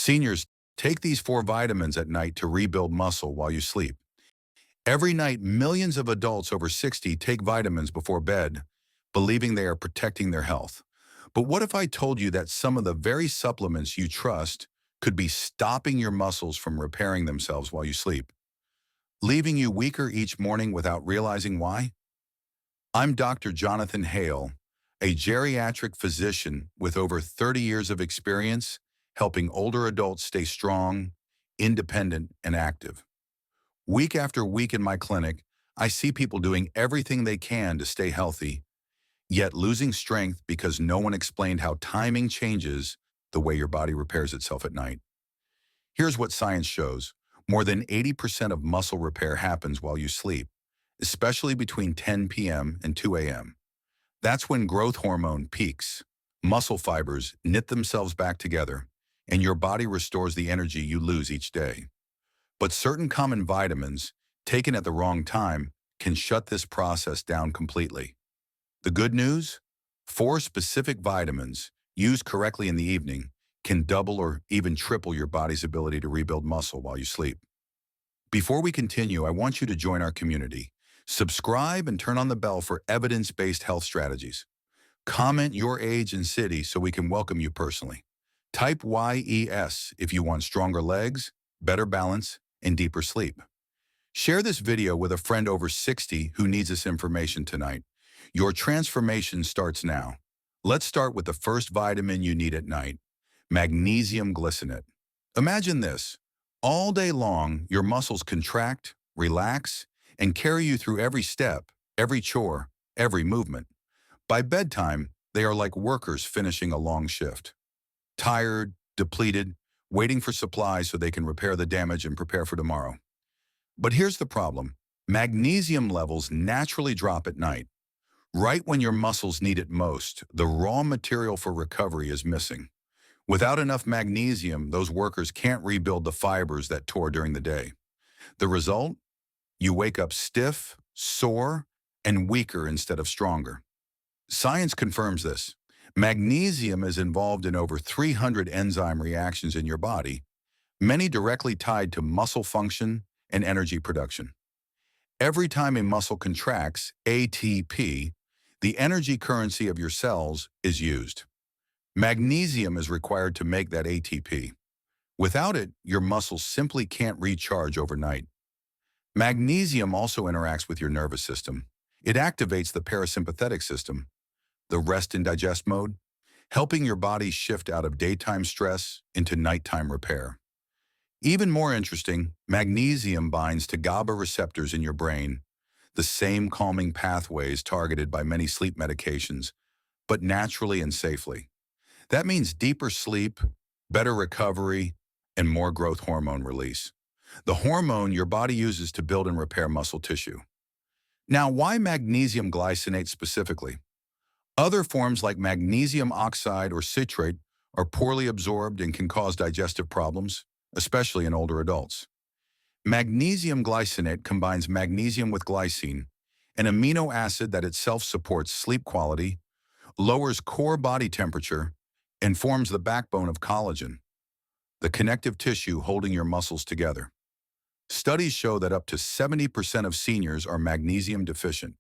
Seniors, take these four vitamins at night to rebuild muscle while you sleep. Every night, millions of adults over 60 take vitamins before bed, believing they are protecting their health. But what if I told you that some of the very supplements you trust could be stopping your muscles from repairing themselves while you sleep, leaving you weaker each morning without realizing why? I'm Dr. Jonathan Hale, a geriatric physician with over 30 years of experience helping older adults stay strong, independent, and active. Week after week in my clinic, I see people doing everything they can to stay healthy, yet losing strength because no one explained how timing changes the way your body repairs itself at night. Here's what science shows. More than 80% of muscle repair happens while you sleep, especially between 10 p.m. and 2 a.m. That's when growth hormone peaks. Muscle fibers knit themselves back together, and your body restores the energy you lose each day. But certain common vitamins, taken at the wrong time, can shut this process down completely. The good news? Four specific vitamins, used correctly in the evening, can double or even triple your body's ability to rebuild muscle while you sleep. Before we continue, I want you to join our community. Subscribe and turn on the bell for evidence-based health strategies. Comment your age and city so we can welcome you personally. Type YES if you want stronger legs, better balance, and deeper sleep. Share this video with a friend over 60 who needs this information tonight. Your transformation starts now. Let's start with the first vitamin you need at night, magnesium glycinate. Imagine this. All day long, your muscles contract, relax, and carry you through every step, every chore, every movement. By bedtime, they are like workers finishing a long shift. Tired, depleted, waiting for supplies so they can repair the damage and prepare for tomorrow. But here's the problem. Magnesium levels naturally drop at night. Right when your muscles need it most, the raw material for recovery is missing. Without enough magnesium, those workers can't rebuild the fibers that tore during the day. The result? You wake up stiff, sore, and weaker instead of stronger. Science confirms this. Magnesium is involved in over 300 enzyme reactions in your body, many directly tied to muscle function and energy production. Every time a muscle contracts, ATP, the energy currency of your cells, is used. Magnesium is required to make that ATP. Without it, your muscles simply can't recharge overnight. Magnesium also interacts with your nervous system. It activates the parasympathetic system, the rest and digest mode, helping your body shift out of daytime stress into nighttime repair. Even more interesting, magnesium binds to GABA receptors in your brain, the same calming pathways targeted by many sleep medications, but naturally and safely. That means deeper sleep, better recovery, and more growth hormone release. The hormone your body uses to build and repair muscle tissue. Now, why magnesium glycinate specifically? Other forms like magnesium oxide or citrate are poorly absorbed and can cause digestive problems, especially in older adults. Magnesium glycinate combines magnesium with glycine, an amino acid that itself supports sleep quality, lowers core body temperature, and forms the backbone of collagen, the connective tissue holding your muscles together. Studies show that up to 70% of seniors are magnesium deficient.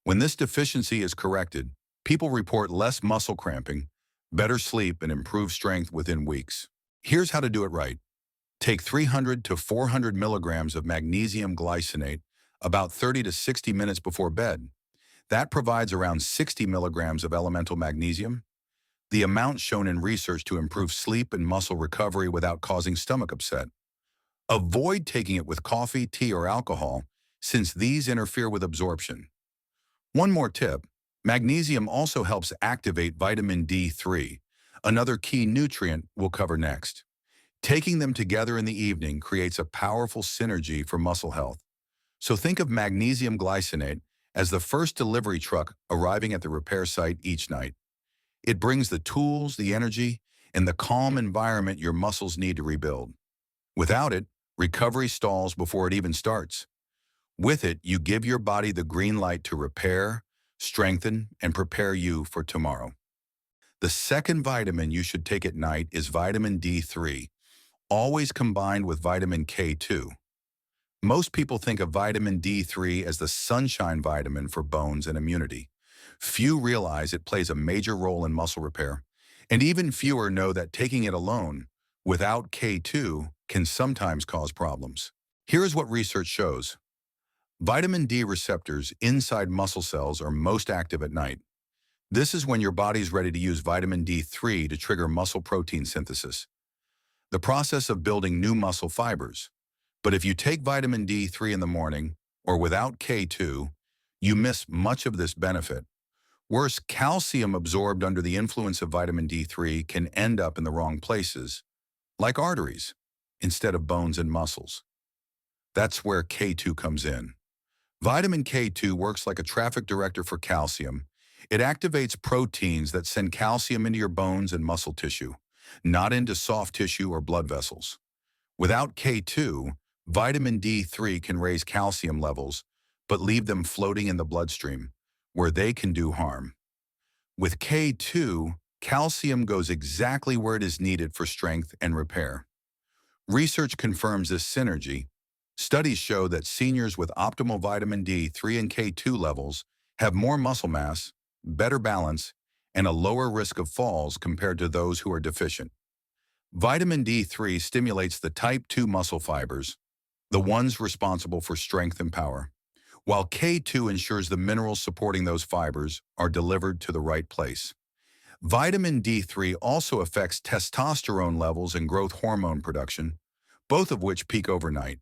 When this deficiency is corrected, people report less muscle cramping, better sleep, and improved strength within weeks. Here's how to do it right. Take 300 to 400 milligrams of magnesium glycinate about 30 to 60 minutes before bed. That provides around 60 milligrams of elemental magnesium, the amount shown in research to improve sleep and muscle recovery without causing stomach upset. Avoid taking it with coffee, tea, or alcohol, since these interfere with absorption. One more tip, magnesium also helps activate vitamin D3, another key nutrient we'll cover next. Taking them together in the evening creates a powerful synergy for muscle health. So think of magnesium glycinate as the first delivery truck arriving at the repair site each night. It brings the tools, the energy, and the calm environment your muscles need to rebuild. Without it, recovery stalls before it even starts. With it, you give your body the green light to repair, strengthen, and prepare you for tomorrow. The second vitamin you should take at night is vitamin D3, always combined with vitamin K2. Most people think of vitamin D3 as the sunshine vitamin for bones and immunity. Few realize it plays a major role in muscle repair, and even fewer know that taking it alone, without K2, can sometimes cause problems. Here is what research shows. Vitamin D receptors inside muscle cells are most active at night. This is when your body's ready to use vitamin D3 to trigger muscle protein synthesis, the process of building new muscle fibers. But if you take vitamin D3 in the morning, or without K2, you miss much of this benefit. Worse, calcium absorbed under the influence of vitamin D3 can end up in the wrong places, like arteries, instead of bones and muscles. That's where K2 comes in. Vitamin K2 works like a traffic director for calcium. It activates proteins that send calcium into your bones and muscle tissue, not into soft tissue or blood vessels. Without K2, vitamin D3 can raise calcium levels, but leave them floating in the bloodstream, where they can do harm. With K2, calcium goes exactly where it is needed for strength and repair. Research confirms this synergy. Studies show that seniors with optimal vitamin D3 and K2 levels have more muscle mass, better balance, and a lower risk of falls compared to those who are deficient. Vitamin D3 stimulates the type 2 muscle fibers, the ones responsible for strength and power, while K2 ensures the minerals supporting those fibers are delivered to the right place. Vitamin D3 also affects testosterone levels and growth hormone production, both of which peak overnight.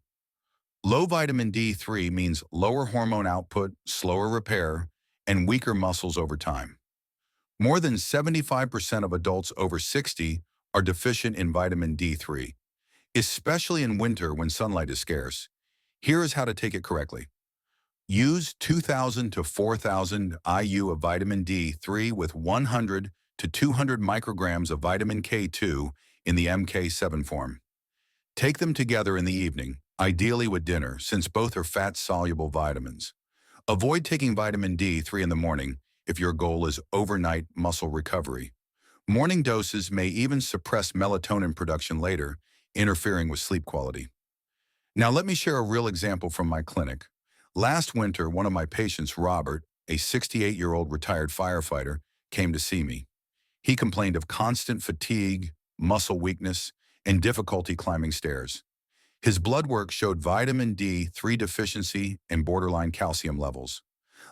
Low vitamin D3 means lower hormone output, slower repair, and weaker muscles over time. More than 75% of adults over 60 are deficient in vitamin D3, especially in winter when sunlight is scarce. Here is how to take it correctly. Use 2,000 to 4,000 IU of vitamin D3 with 100 to 200 micrograms of vitamin K2 in the MK7 form. Take them together in the evening, ideally with dinner, since both are fat-soluble vitamins. Avoid taking vitamin D3 in the morning if your goal is overnight muscle recovery. Morning doses may even suppress melatonin production later, interfering with sleep quality. Now let me share a real example from my clinic. Last winter, one of my patients, Robert, a 68-year-old retired firefighter, came to see me. He complained of constant fatigue, muscle weakness, and difficulty climbing stairs. His blood work showed vitamin D3 deficiency and borderline calcium levels.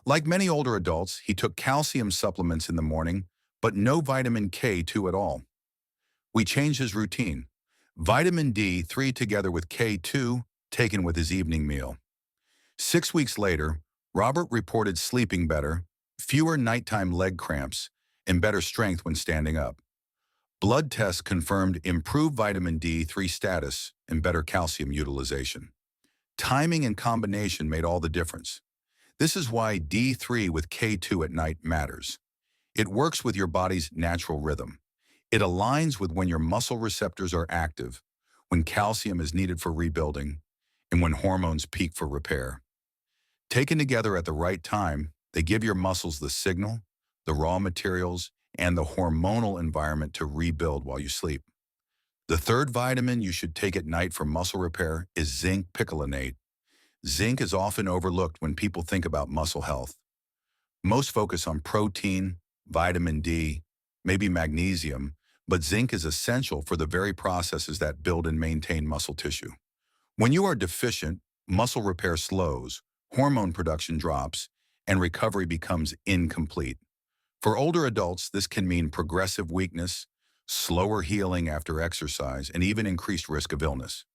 Like many older adults, he took calcium supplements in the morning, but no vitamin K2 at all. We changed his routine. Vitamin D3 together with K2 taken with his evening meal. 6 weeks later, Robert reported sleeping better, fewer nighttime leg cramps, and better strength when standing up. Blood tests confirmed improved vitamin D3 status and better calcium utilization. Timing and combination made all the difference. This is why D3 with K2 at night matters. It works with your body's natural rhythm. It aligns with when your muscle receptors are active, when calcium is needed for rebuilding, and when hormones peak for repair. Taken together at the right time, they give your muscles the signal, the raw materials, and the hormonal environment to rebuild while you sleep. The third vitamin you should take at night for muscle repair is zinc picolinate. Zinc is often overlooked when people think about muscle health. Most focus on protein, vitamin D, maybe magnesium, but zinc is essential for the very processes that build and maintain muscle tissue. When you are deficient, muscle repair slows, hormone production drops, and recovery becomes incomplete. For older adults, this can mean progressive weakness, slower healing after exercise, and even increased risk of illness.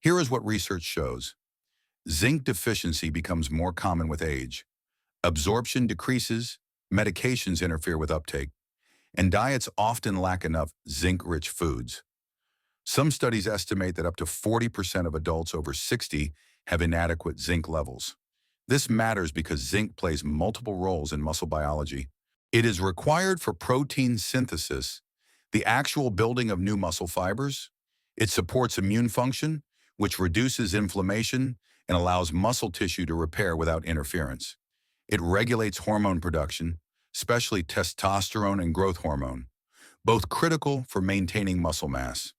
Here is what research shows. Zinc deficiency becomes more common with age. Absorption decreases, medications interfere with uptake, and diets often lack enough zinc-rich foods. Some studies estimate that up to 40% of adults over 60 have inadequate zinc levels. This matters because zinc plays multiple roles in muscle biology. It is required for protein synthesis, the actual building of new muscle fibers. It supports immune function, which reduces inflammation and allows muscle tissue to repair without interference. It regulates hormone production, especially testosterone and growth hormone, both critical for maintaining muscle mass.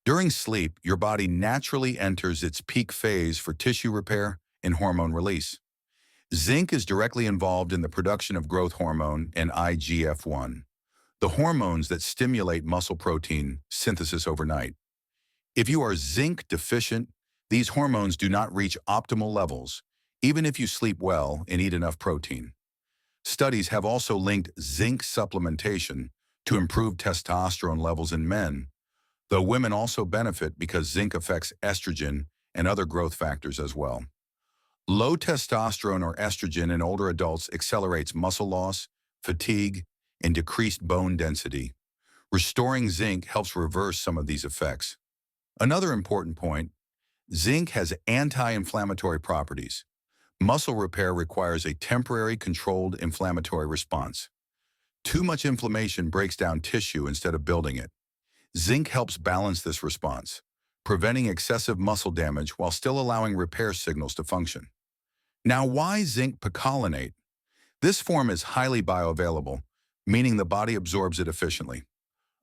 During sleep, your body naturally enters its peak phase for tissue repair and hormone release. Zinc is directly involved in the production of growth hormone and IGF-1, the hormones that stimulate muscle protein synthesis overnight. If you are zinc deficient, these hormones do not reach optimal levels, even if you sleep well and eat enough protein. Studies have also linked zinc supplementation to improve testosterone levels in men, though women also benefit because zinc affects estrogen and other growth factors as well. Low testosterone or estrogen in older adults accelerates muscle loss, fatigue, and decreased bone density. Restoring zinc helps reverse some of these effects. Another important point, zinc has anti-inflammatory properties. Muscle repair requires a temporary controlled inflammatory response. Too much inflammation breaks down tissue instead of building it. Zinc helps balance this response, preventing excessive muscle damage while still allowing repair signals to function. Now, why zinc picolinate? This form is highly bioavailable, meaning the body absorbs it efficiently.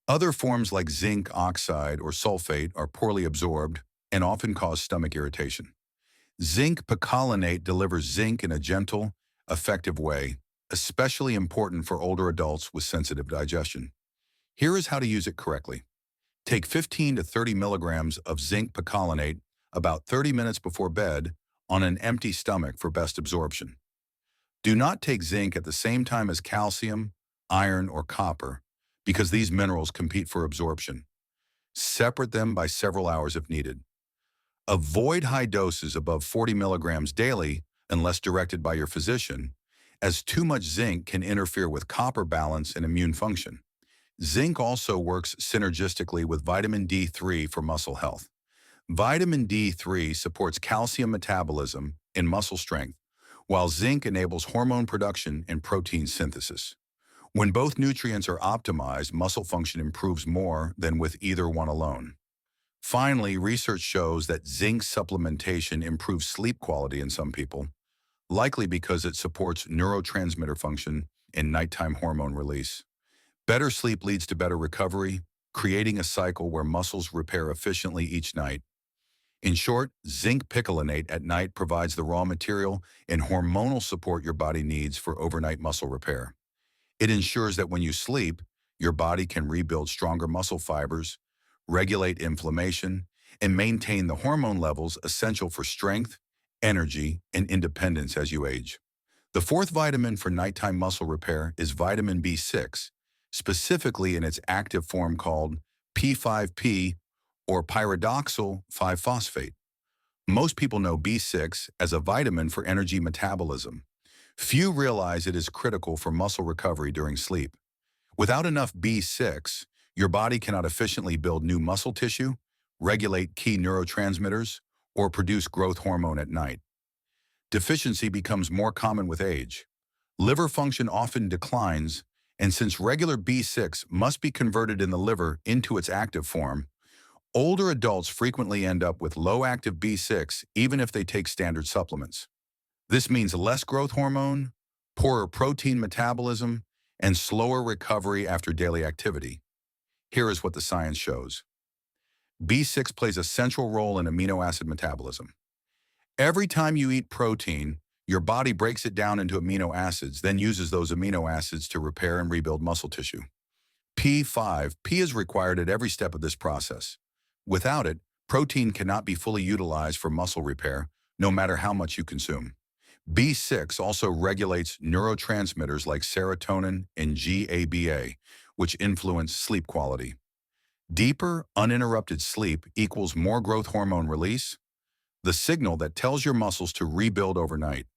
Other forms like zinc oxide or sulfate are poorly absorbed and often cause stomach irritation. Zinc picolinate delivers zinc in a gentle, effective way, especially important for older adults with sensitive digestion. Here is how to use it correctly. Take 15 to 30 milligrams of zinc picolinate about 30 minutes before bed on an empty stomach for best absorption. Do not take zinc at the same time as calcium, iron, or copper because these minerals compete for absorption. Separate them by several hours if needed. Avoid high doses above 40 milligrams daily unless directed by your physician, as too much zinc can interfere with copper balance and immune function. Zinc also works synergistically with vitamin D3 for muscle health. Vitamin D3 supports calcium metabolism and muscle strength, while zinc enables hormone production and protein synthesis. When both nutrients are optimized, muscle function improves more than with either one alone. Finally, research shows that zinc supplementation improves sleep quality in some people, likely because it supports neurotransmitter function and nighttime hormone release. Better sleep leads to better recovery, creating a cycle where muscles repair efficiently each night. In short, zinc picolinate at night provides the raw material and hormonal support your body needs for overnight muscle repair. It ensures that when you sleep, your body can rebuild stronger muscle fibers, regulate inflammation, and maintain the hormone levels essential for strength, energy, and independence as you age. The fourth vitamin for nighttime muscle repair is vitamin B6, specifically in its active form called P5P or pyridoxal 5-phosphate. Most people know B6 as a vitamin for energy metabolism. Few realize it is critical for muscle recovery during sleep. Without enough B6, your body cannot efficiently build new muscle tissue, regulate key neurotransmitters, or produce growth hormone at night. Deficiency becomes more common with age. Liver function often declines, and since regular B6 must be converted in the liver into its active form, older adults frequently end up with low active B6 even if they take standard supplements. This means less growth hormone, poorer protein metabolism, and slower recovery after daily activity. Here is what the science shows. B6 plays a central role in amino acid metabolism. Every time you eat protein, your body breaks it down into amino acids, then uses those amino acids to repair and rebuild muscle tissue. P5P is required at every step of this process. Without it, protein cannot be fully utilized for muscle repair, no matter how much you consume. B6 also regulates neurotransmitters like serotonin and GABA, which influence sleep quality. Deeper, uninterrupted sleep equals more growth hormone release, the signal that tells your muscles to rebuild overnight.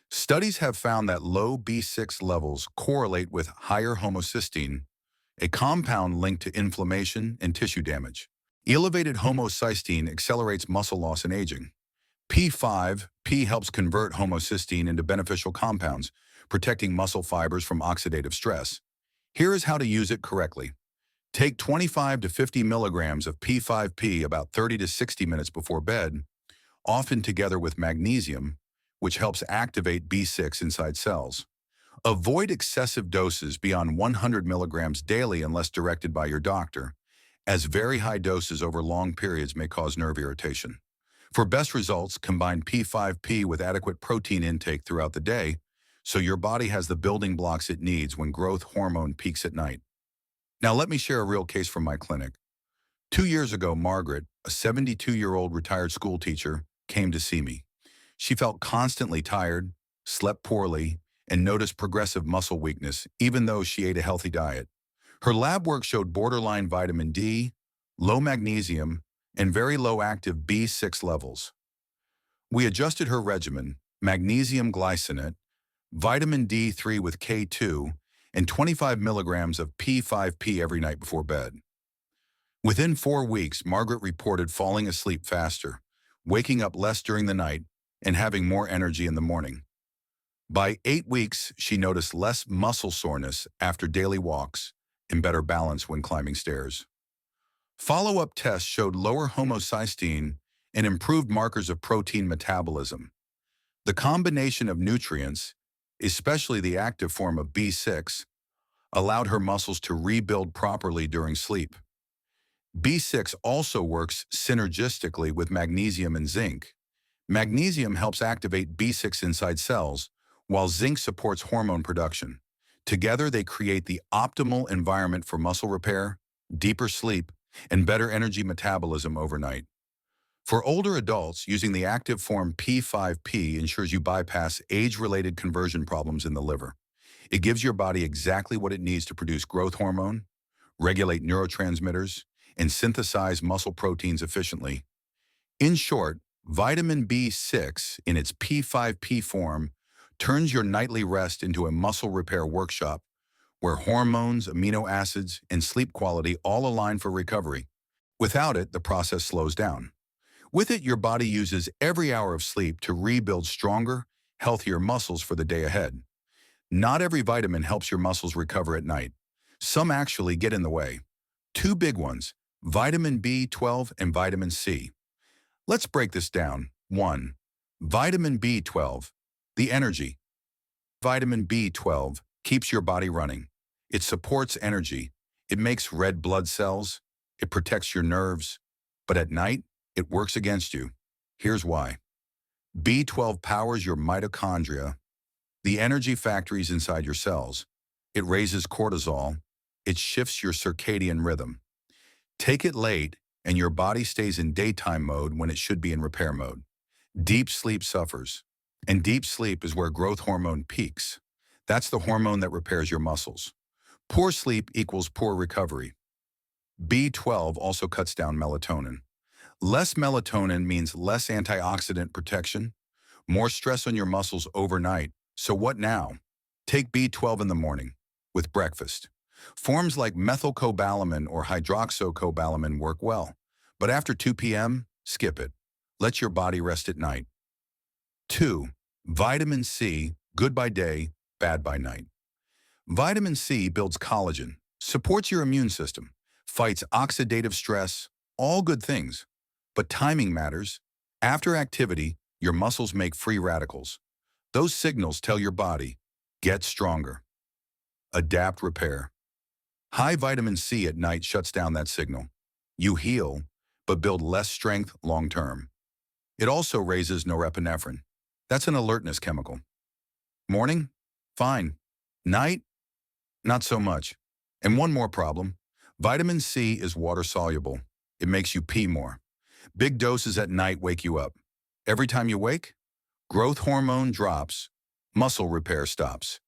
Studies have found that low B6 levels correlate with higher homocysteine, a compound linked to inflammation and tissue damage. Elevated homocysteine accelerates muscle loss and aging. P5P helps convert homocysteine into beneficial compounds, protecting muscle fibers from oxidative stress. Here is how to use it correctly. Take 25 to 50 milligrams of P5P about 30 to 60 minutes before bed, often together with magnesium, which helps activate B6 inside cells. Avoid excessive doses beyond 100 milligrams daily unless directed by your doctor, as very high doses over long periods may cause nerve irritation. For best results, combine P5P with adequate protein intake throughout the day so your body has the building blocks it needs when growth hormone peaks at night. Now let me share a real case from my clinic. 2 years ago, Margaret, a 72-year-old retired school teacher, came to see me. She felt constantly tired, slept poorly, and noticed progressive muscle weakness even though she ate a healthy diet. Her lab work showed borderline vitamin D, low magnesium, and very low active B6 levels. We adjusted her regimen, magnesium glycinate, vitamin D3 with K2, and 25 milligrams of P5P every night before bed. Within 4 weeks, Margaret reported falling asleep faster, waking up less during the night, and having more energy in the morning. By 8 weeks, she noticed less muscle soreness after daily walks and better balance when climbing stairs. Follow-up tests showed lower homocysteine and improved markers of protein metabolism. The combination of nutrients, especially the active form of B6, allowed her muscles to rebuild properly during sleep. B6 also works synergistically with magnesium and zinc. Magnesium helps activate B6 inside cells, while zinc supports hormone production. Together, they create the optimal environment for muscle repair, deeper sleep, and better energy metabolism overnight. For older adults, using the active form P5P ensures you bypass age-related conversion problems in the liver. It gives your body exactly what it needs to produce growth hormone, regulate neurotransmitters, and synthesize muscle proteins efficiently. In short, vitamin B6 in its P5P form turns your nightly rest into a muscle repair workshop where hormones, amino acids, and sleep quality all align for recovery. Without it, the process slows down. With it, your body uses every hour of sleep to rebuild stronger, healthier muscles for the day ahead. Not every vitamin helps your muscles recover at night. Some actually get in the way. Two big ones, vitamin B12 and vitamin C. Let's break this down. 1. Vitamin B12, the energy. Vitamin B12 keeps your body running. It supports energy. It makes red blood cells. It protects your nerves. But at night, it works against you. Here's why. B12 powers your mitochondria, the energy factories inside your cells. It raises cortisol. It shifts your circadian rhythm. Take it late, and your body stays in daytime mode when it should be in repair mode. Deep sleep suffers. And deep sleep is where growth hormone peaks. That's the hormone that repairs your muscles. Poor sleep equals poor recovery. B12 also cuts down melatonin. Less melatonin means less antioxidant protection, more stress on your muscles overnight. So what now? Take B12 in the morning with breakfast. Forms like methylcobalamin or hydroxycobalamin work well, but after 2 p.m., skip it. Let your body rest at night. 2. Vitamin C, good by day, bad by night. Vitamin C builds collagen, supports your immune system, fights oxidative stress, all good things. But timing matters. After activity, your muscles make free radicals. Those signals tell your body, get stronger. Adapt repair. High vitamin C at night shuts down that signal. You heal, but build less strength long term. It also raises norepinephrine. That's an alertness chemical. Morning? Fine. Night? Not so much. And one more problem. Vitamin C is water soluble. It makes you pee more. Big doses at night wake you up. Every time you wake, growth hormone drops, muscle repair stops.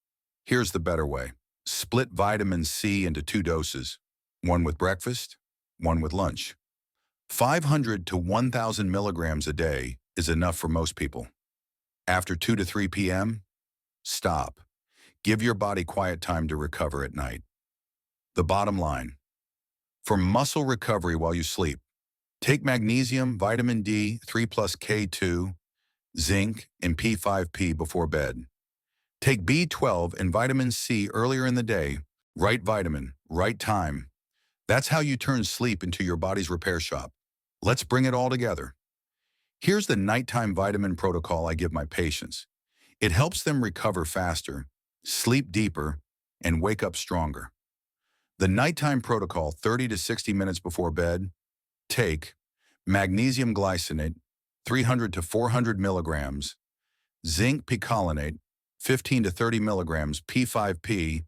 Here's the better way. Split vitamin C into 2 doses, one with breakfast, one with lunch. 500 to 1,000 milligrams a day is enough for most people. After 2 to 3 p.m., stop. Give your body quiet time to recover at night. The bottom line. For muscle recovery while you sleep, take magnesium, vitamin D, 3 plus K2, zinc, and P5P before bed. Take B12 and vitamin C earlier in the day. Right vitamin, right time. That's how you turn sleep into your body's repair shop. Let's bring it all together. Here's the nighttime vitamin protocol I give my patients. It helps them recover faster, sleep deeper, and wake up stronger. The nighttime protocol 30 to 60 minutes before bed, take magnesium glycinate 300 to 400 milligrams, zinc picolinate 15 to 30 milligrams P5P,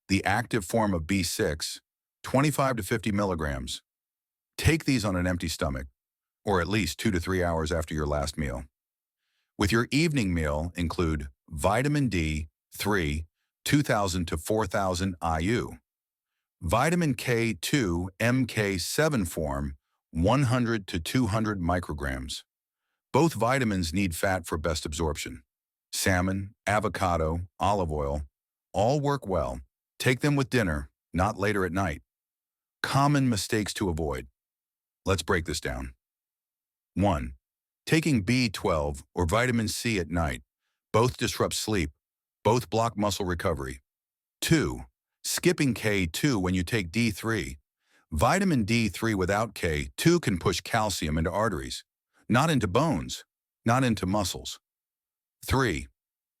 the active form of B6 25 to 50 milligrams. Take these on an empty stomach, or at least 2 to 3 hours after your last meal. With your evening meal include vitamin D3 2000 to 4000 IU, vitamin K2 MK7 form 100 to 200 micrograms. Both vitamins need fat for best absorption. Salmon, avocado, olive oil, all work well. Take them with dinner, not later at night. Common mistakes to avoid. Let's break this down. 1. Taking B12 or vitamin C at night. Both disrupt sleep. Both block muscle recovery. 2. Skipping K2 when you take D3. Vitamin D3 without K2 can push calcium into arteries, not into bones, not into muscles. 3.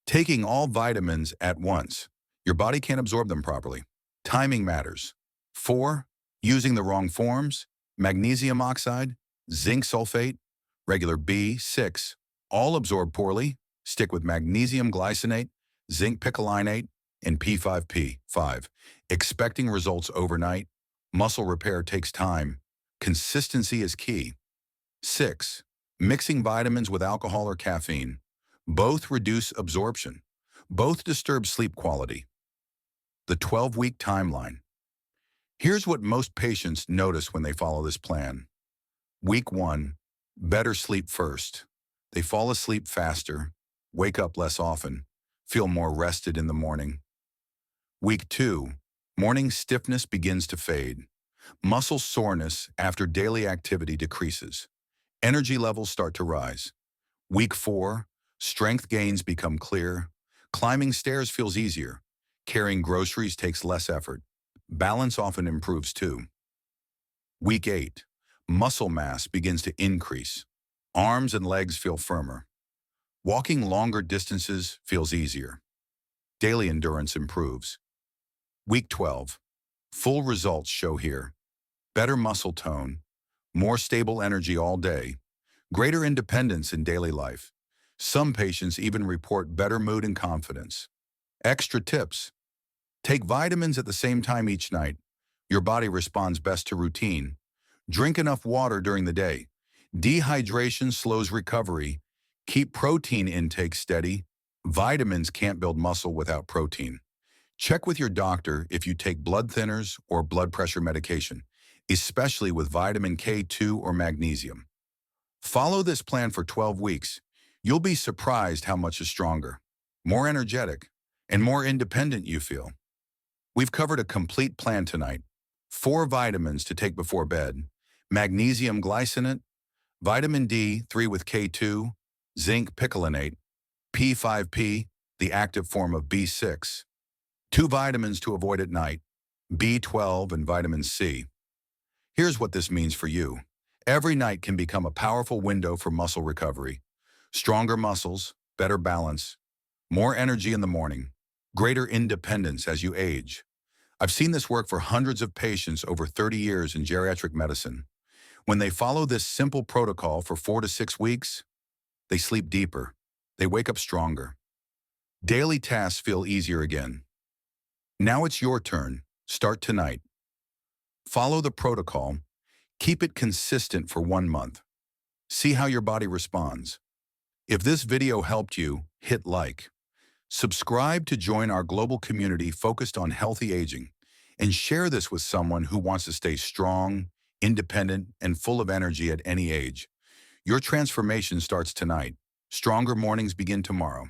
Taking all vitamins at once. Your body can't absorb them properly. Timing matters. 4. Using the wrong forms. Magnesium oxide, zinc sulfate, regular B6, all absorb poorly. Stick with magnesium glycinate, zinc picolinate, and P5P. 5. Expecting results overnight. Muscle repair takes time. Consistency is key. 6. Mixing vitamins with alcohol or caffeine. Both reduce absorption. Both disturb sleep quality. The 12-week timeline. Here's what most patients notice when they follow this plan. Week 1, better sleep first. They fall asleep faster, wake up less often, feel more rested in the morning. Week 2, morning stiffness begins to fade. Muscle soreness after daily activity decreases. Energy levels start to rise. Week 4, strength gains become clear. Climbing stairs feels easier. Carrying groceries takes less effort. Balance often improves too. Week 8, muscle mass begins to increase. Arms and legs feel firmer. Walking longer distances feels easier. Daily endurance improves. Week 12, full results show here. Better muscle tone, more stable energy all day, greater independence in daily life. Some patients even report better mood and confidence. Extra tips. Take vitamins at the same time each night. Your body responds best to routine. Drink enough water during the day. Dehydration slows recovery. Keep protein intake steady. Vitamins can't build muscle without protein. Check with your doctor if you take blood thinners or blood pressure medication, especially with vitamin K2 or magnesium. Follow this plan for 12 weeks. You'll be surprised how much is stronger, more energetic, and more independent you feel. We've covered a complete plan tonight. 4 vitamins to take before bed, magnesium glycinate, vitamin D3 with K2, zinc picolinate, P5P, the active form of B6. 2 vitamins to avoid at night, B12 and vitamin C. Here's what this means for you. Every night can become a powerful window for muscle recovery. Stronger muscles, better balance, more energy in the morning, greater independence as you age. I've seen this work for hundreds of patients over 30 years in geriatric medicine. When they follow this simple protocol for 4 to 6 weeks, they sleep deeper. They wake up stronger. Daily tasks feel easier again. Now it's your turn. Start tonight. Follow the protocol. Keep it consistent for 1 month. See how your body responds. If this video helped you, hit like. Subscribe to join our global community focused on healthy aging, and share this with someone who wants to stay strong, independent, and full of energy at any age. Your transformation starts tonight. Stronger mornings begin tomorrow.